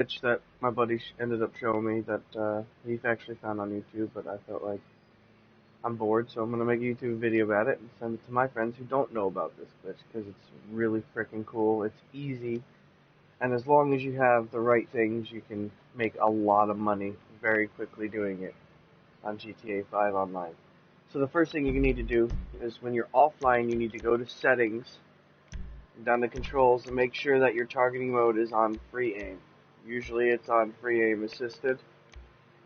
glitch that my buddy ended up showing me that he actually found on YouTube, but I felt like I'm bored, so I'm gonna make a YouTube video about it and send it to my friends who don't know about this glitch because it's really freaking cool. It's easy, and as long as you have the right things, you can make a lot of money very quickly doing it on GTA 5 online. So the first thing you need to do is when you're offline, you need to go to settings, down to controls, and make sure that your targeting mode is on free aim. Usually it's on free aim assisted.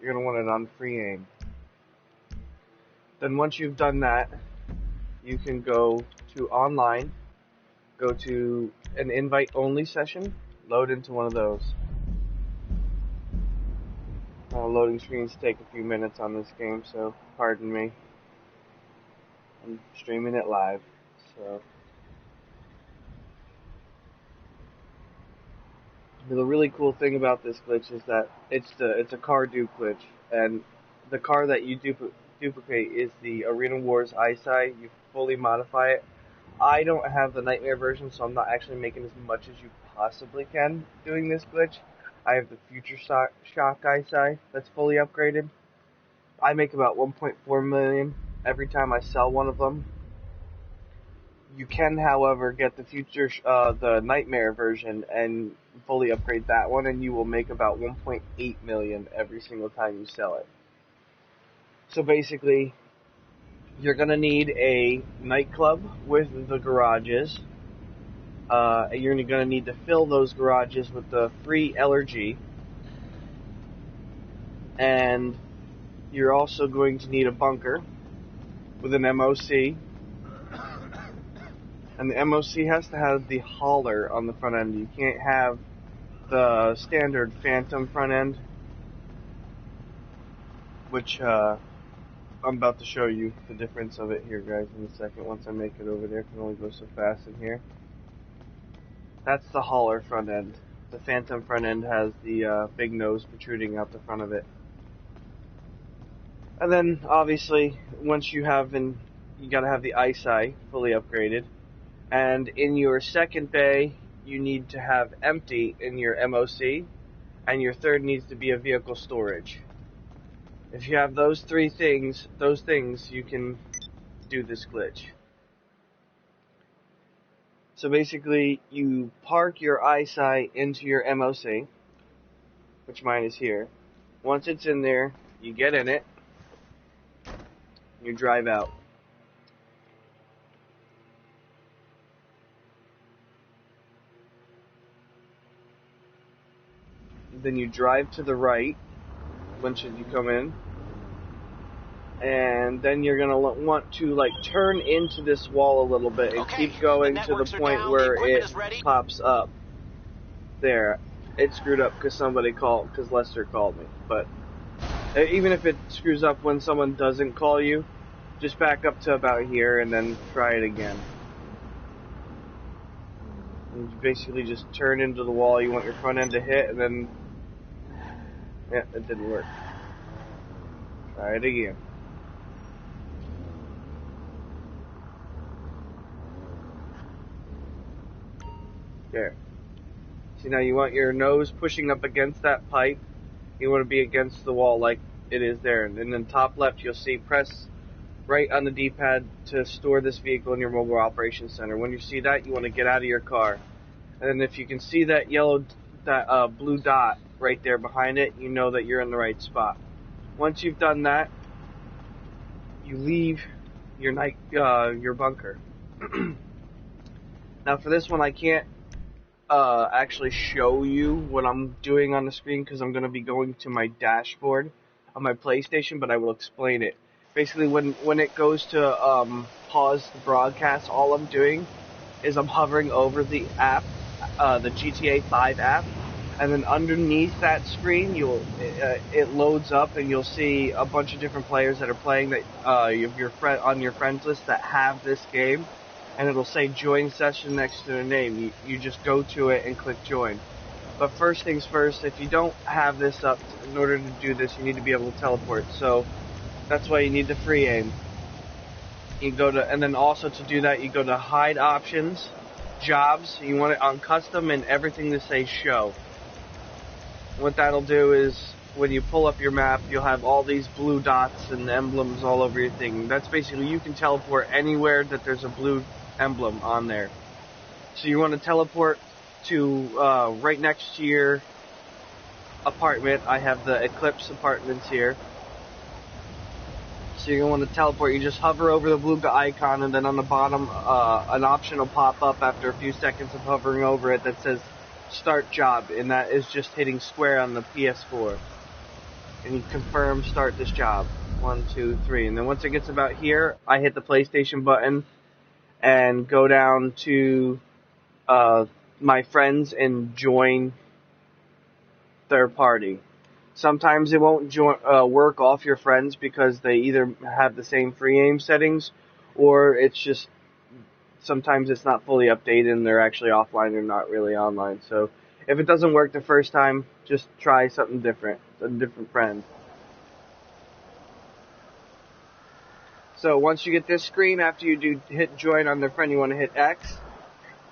You're going to want it on free aim. Then once you've done that, you can go to online, go to an invite only session, load into one of those. Loading screens take a few minutes on this game, so pardon me. I'm streaming it live, so the really cool thing about this glitch is that it's a car dupe glitch, and the car that you duplicate is the Arena Wars eyesight. You fully modify it. I don't have the Nightmare version, so I'm not actually making as much as you possibly can doing this glitch. I have the Future Shock eyesight that's fully upgraded. I make about 1.4 million every time I sell one of them. You can, however, get the Nightmare version and fully upgrade that one, and you will make about 1.8 million every single time you sell it. So basically, you're gonna need a nightclub with the garages. You're gonna need to fill those garages with the free LRG, and you're also going to need a bunker with an MOC. And the MOC has to have the hauler on the front end. You can't have the standard Phantom front end, which I'm about to show you the difference of it here, guys, in a second. Once I make it over there, it can only go so fast in here. That's the hauler front end. The Phantom front end has the big nose protruding out the front of it. And then, obviously, once you gotta have the eyesight fully upgraded. And in your second bay, you need to have empty in your MOC, and your third needs to be a vehicle storage. If you have those things, you can do this glitch. So basically, you park your eyesight into your MOC, which mine is here. Once it's in there, you get in it, you drive out. Then you drive to the right once you come in, and then you're gonna want to turn into this wall a little bit and keep going to the point where it pops up. There, it screwed up because Lester called me. But even if it screws up when someone doesn't call you, just back up to about here and then try it again. And you basically just turn into the wall you want your front end to hit, and then yeah, it didn't work. Try it again. There. See, now you want your nose pushing up against that pipe. You want to be against the wall like it is there. And then top left, you'll see press right on the D-pad to store this vehicle in your mobile operations center. When you see that, you want to get out of your car. And then if you can see that blue dot right there behind it, you know that you're in the right spot. Once you've done that, you leave your bunker. Now for this one, I can't actually show you what I'm doing on the screen because I'm going to be going to my dashboard on my PlayStation, but I will explain it. Basically, when it goes to pause the broadcast, all I'm doing is I'm hovering over the app, the GTA5 app, and then underneath that screen, it loads up, and you'll see a bunch of different players that are playing that on your friends list that have this game. And it'll say join session next to their name. You just go to it and click join. But first things first, if you don't have this up, in order to do this, you need to be able to teleport. So that's why you need the free aim. And then also to do that, you go to hide options, jobs. You want it on custom and everything to say show. what that'll do is when you pull up your map, you'll have all these blue dots and emblems all over your thing. That's basically, you can teleport anywhere that there's a blue emblem on there. So you want to teleport to right next to your apartment. I have the Eclipse Apartments here. So you're going to want to teleport. You just hover over the blue icon, and then on the bottom, an option will pop up after a few seconds of hovering over it that says Start Job, and that is just hitting square on the PS4. And you confirm Start this job. 1, 2, 3. And then once it gets about here, I hit the PlayStation button and go down to my friends and join their party. Sometimes it won't work off your friends because they either have the same free aim settings, or it's just sometimes it's not fully updated and they're actually offline and not really online. So if it doesn't work the first time, just try something different, a different friend. So once you get this screen, after you hit join on their friend, you want to hit X,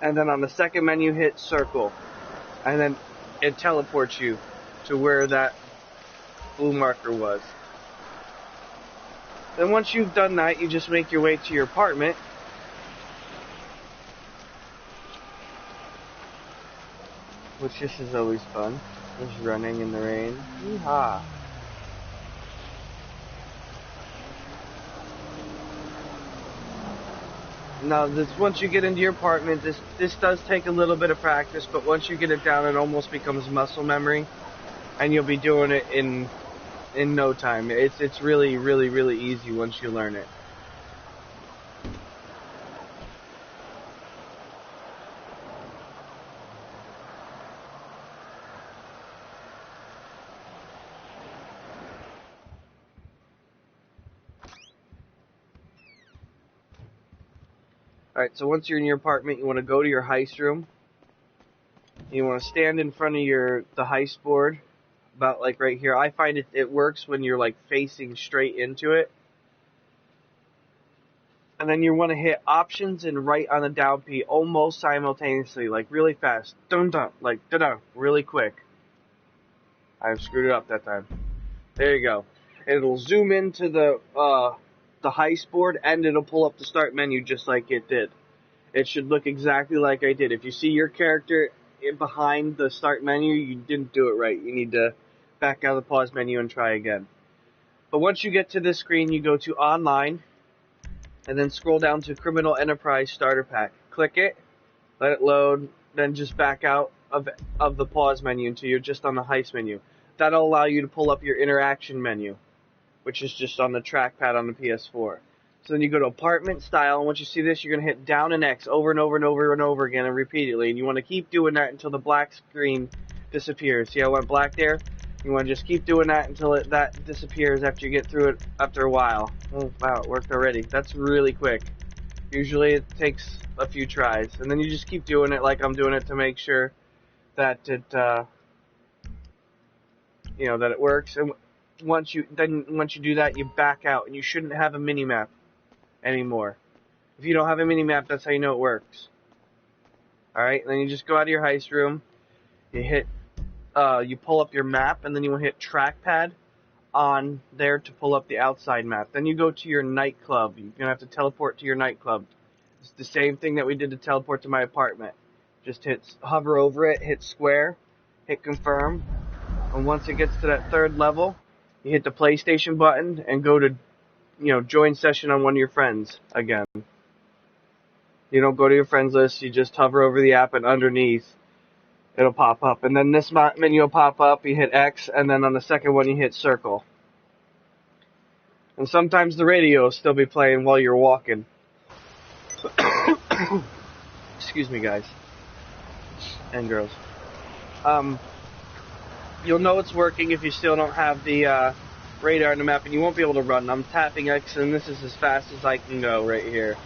and then on the second menu hit circle, and then it teleports you to where that blue marker was. Then once you've done that, you just make your way to your apartment. Which this is always fun. Just running in the rain. Yeehaw. Now, once you get into your apartment, this does take a little bit of practice, but once you get it down, it almost becomes muscle memory, and you'll be doing it in no time. It's really, really, really easy once you learn it. Alright, so once you're in your apartment, you want to go to your heist room. You want to stand in front of the heist board, about like right here. I find it works when you're like facing straight into it. And then you want to hit options and right on the down P almost simultaneously, like really fast. Dun dun, like da da, really quick. I screwed it up that time. There you go. It'll zoom into the heist board, and it'll pull up the start menu just like it did. It should look exactly like I did. If you see your character behind the start menu, you didn't do it right. You need to back out of the pause menu and try again. But once you get to this screen, you go to online, and then scroll down to Criminal Enterprise Starter Pack. Click it, let it load, then just back out of the pause menu until you're just on the heist menu. That'll allow you to pull up your interaction menu, which is just on the trackpad on the PS4. So then you go to apartment style, and once you see this, you're going to hit down and X over and over and over and over again and repeatedly. And you want to keep doing that until the black screen disappears. See how it went black there? You want to just keep doing that until that disappears after you get through it after a while. Oh, wow, it worked already. That's really quick. Usually it takes a few tries. And then you just keep doing it like I'm doing it to make sure that it, that it works. And once you do that, you back out, and you shouldn't have a mini-map anymore. If you don't have a mini-map, that's how you know it works. Alright, then you just go out of your heist room, you pull up your map, and then you will hit trackpad on there to pull up the outside map. Then you go to your nightclub. You're going to have to teleport to your nightclub. It's the same thing that we did to teleport to my apartment. Just hover over it, hit square, hit confirm, and once it gets to that third level, you hit the PlayStation button and go to, join session on one of your friends again. You don't go to your friends list, you just hover over the app, and underneath it'll pop up. And then this menu will pop up, you hit X, and then on the second one you hit circle. And sometimes the radio will still be playing while you're walking. Excuse me, guys. And girls. You'll know it's working if you still don't have the radar on the map, and you won't be able to run. I'm tapping X, and this is as fast as I can go right here.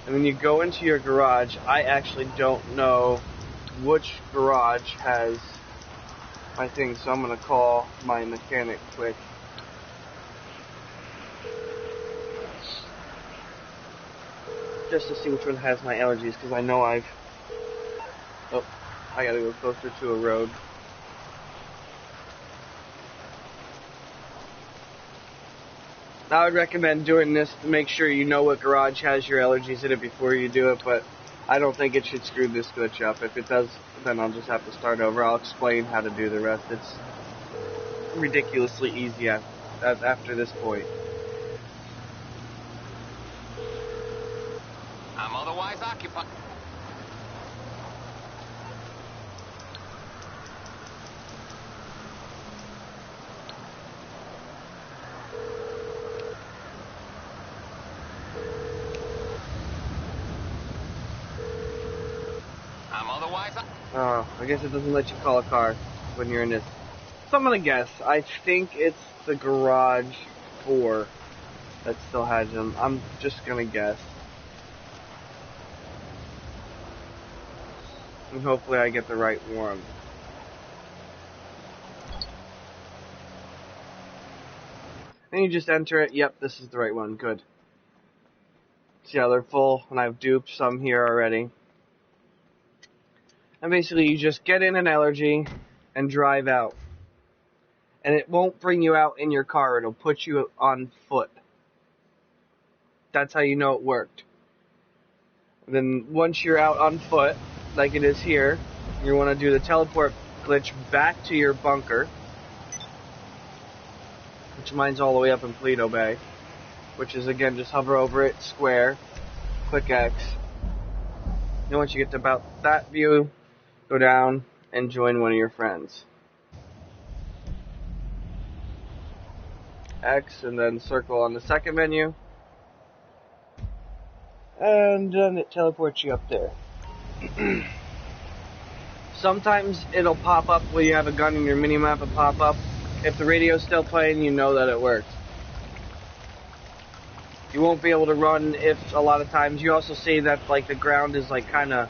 And then you go into your garage. I actually don't know which garage has my thing, so I'm going to call my mechanic quick. Just to see which one has my allergies, because I know I gotta go closer to a road. I would recommend doing this to make sure you know what garage has your allergies in it before you do it, but I don't think it should screw this glitch up. If it does, then I'll just have to start over. I'll explain how to do the rest. It's ridiculously easy after this point. I'm otherwise occupied. I'm otherwise. I guess it doesn't let you call a car when you're in this. So I'm gonna guess. I think it's the garage 4 that still has them. I'm just gonna guess. And hopefully I get the right one. And you just enter it. Yep, this is the right one. Good. See how they're full, and I've duped some here already. And basically you just get in an allergy and drive out. And it won't bring you out in your car. It'll put you on foot. That's how you know it worked. Then once you're out on foot, like it is here, you want to do the teleport glitch back to your bunker, which mine's all the way up in Paleto Bay, which is, again, just hover over it, square, click X. Then once you get to about that view, go down and join one of your friends. X, and then circle on the second menu. And then it teleports you up there. Sometimes it'll pop up where you have a gun in your minimap, it'll pop up. If the radio's still playing, you know that it worked. You won't be able to run if a lot of times you also see that like the ground is like kind of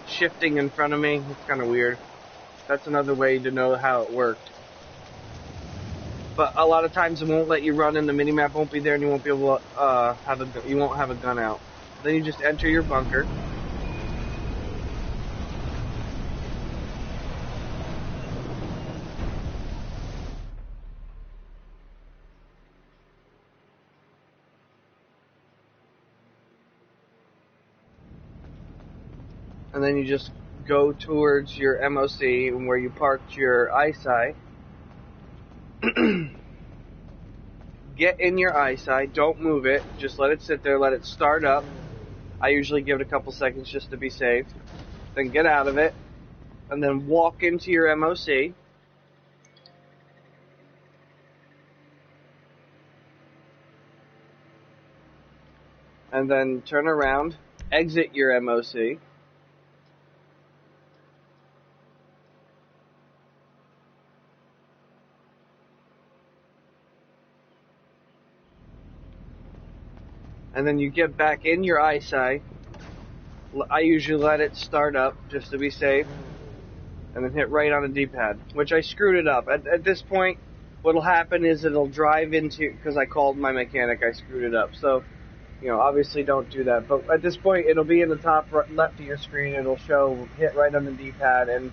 shifting in front of me. It's kind of weird. That's another way to know how it worked. But a lot of times it won't let you run, and the minimap won't be there, and you won't be able to you won't have a gun out. Then you just enter your bunker. And then you just go towards your MOC and where you parked your eyesight. Get in your eyesight, don't move it, just let it sit there, let it start up. I usually give it a couple seconds just to be safe. Then get out of it, and then walk into your MOC. And then turn around, exit your MOC. And then you get back in your eyesight. I usually let it start up just to be safe. And then hit right on the D-pad, which I screwed it up. At this point, what'll happen is it'll drive into, because I called my mechanic, I screwed it up. So, you know, obviously don't do that. But at this point, it'll be in the top left of your screen. It'll show hit right on the D-pad. And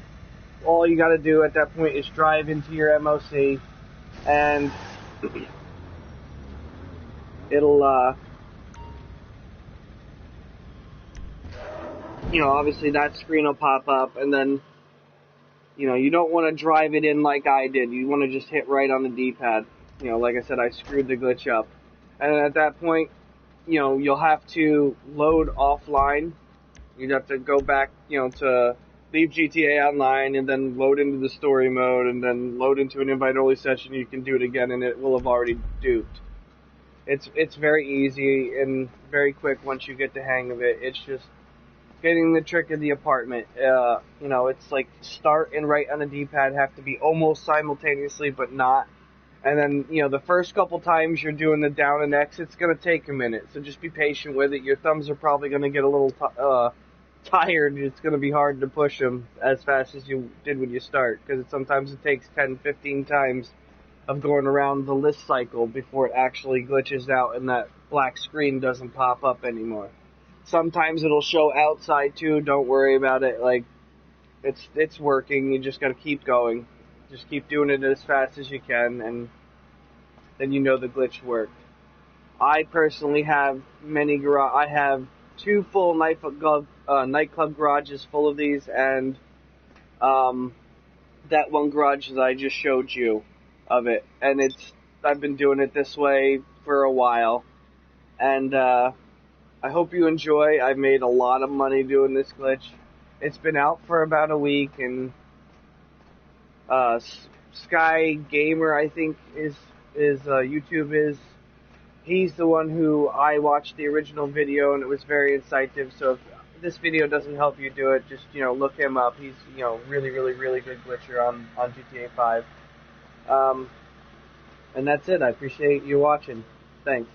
all you got to do at that point is drive into your MOC. And it'll, you know, obviously that screen will pop up, and then, you know, you don't want to drive it in like I did. You want to just hit right on the D-pad. You know, like I said, I screwed the glitch up. And then at that point, you know, you'll have to load offline. You'd have to go back, you know, to leave GTA Online and then load into the story mode and then load into an invite-only session. You can do it again, and it will have already duped. It's very easy and very quick once you get the hang of it. It's just getting the trick of the apartment. You know, it's like start and right on the D-pad have to be almost simultaneously, but not. And then, you know, the first couple times you're doing the down and X, it's going to take a minute. So just be patient with it. Your thumbs are probably going to get a little tired. It's going to be hard to push them as fast as you did when you start, because sometimes it takes 10, 15 times of going around the list cycle before it actually glitches out and that black screen doesn't pop up anymore. Sometimes it'll show outside too. Don't worry about it. Like, it's working. You just got to keep going. Just keep doing it as fast as you can, and then you know the glitch worked. I personally have many I have two full nightclub garages full of these, and um, that one garage that I just showed you of it. And I've been doing it this way for a while, and I hope you enjoy. I've made a lot of money doing this glitch. It's been out for about a week, and uh, Sky Gamer, I think is YouTube is. He's the one who I watched the original video, and it was very insightful. So if this video doesn't help you do it, just look him up. He's really really really good glitcher on GTA 5. And that's it. I appreciate you watching. Thanks.